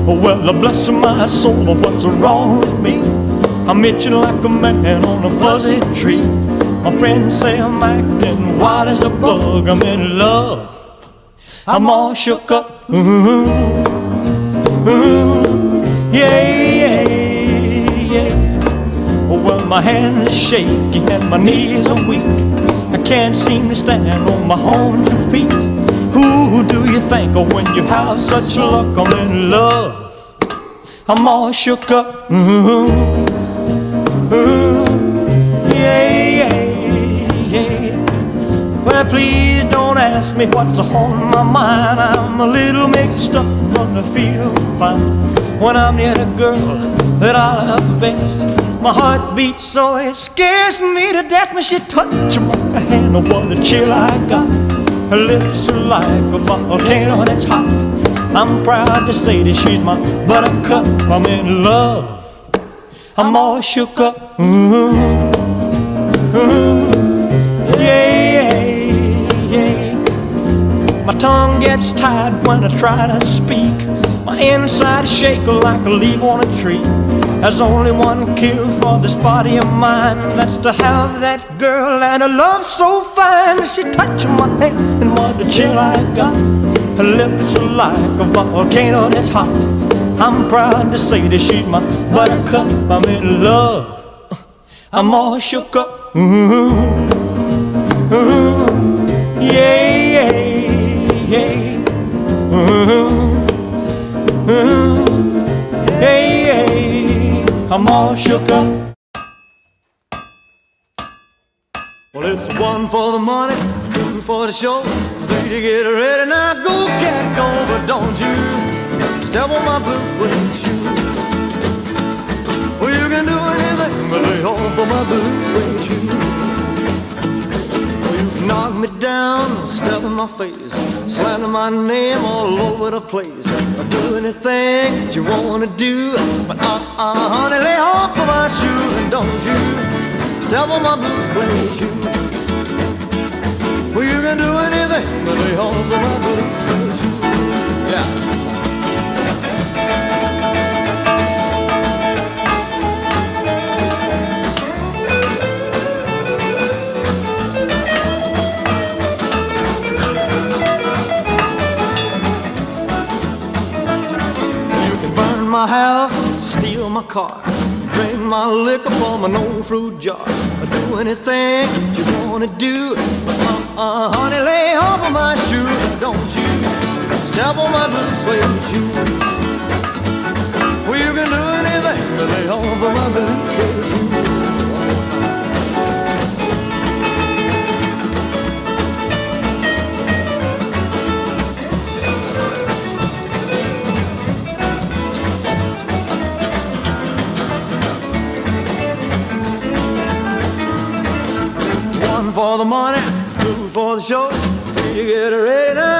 Well, bless my soul, what's wrong with me? I'm itching like a man on a fuzzy tree. My friends say I'm acting wild as a bug. I'm in love, I'm all shook up. Yeah, yeah. Well, my hands are shaky and my knees are weak. I can't seem to stand on my own 2 feet. Who do you think of when you have such luck? I'm in love, I'm all shook up. Yeah, yeah. Well, please don't ask me what's on my mind. I'm a little mixed up, but I feel fine when I'm near the girl that I love best. My heart beats so it scares me to death when she touches my hand. Oh, what a chill I got. Her lips are like a volcano that's hot. I'm proud to say that she's my buttercup. I'm in love, I'm all shook up. Yeah, yeah. My tongue gets tied when I try to speak. My inside shake like a leaf on a tree. There's only one cure for this body of mine. That's to have that girl and a love so fine. She touched my hand and what a chill I got. Her lips are like a volcano that's hot. I'm proud to say that she's my buttercup. I'm in love, I'm all shook up. Yeah, yeah, yeah. Hey, hey, I'm all shook up. Well, it's 1 for the money, 2 for the show. 3 to get ready, now go, cat, go. But don't you step on my blue suede shoe. Well, you can do anything but lay off of my blue suede shoe. Well, you can knock me down, step in my face, slander my name all over the place. I'll do anything that you wanna do, but honey, lay off of my shoe. And don't you step on my blue suede shoe. Well, you can do anything but lay off of my blue suede shoe. Yeah. My house, steal my car, drink my liquor from an old fruit jar. Do anything that you wanna do, honey, lay off of my shoe. Don't you step on my blue suede shoe. Well, you can do anything but lay off of my blue suede shoe. 1 for the money, 2 for the show. You get ready now.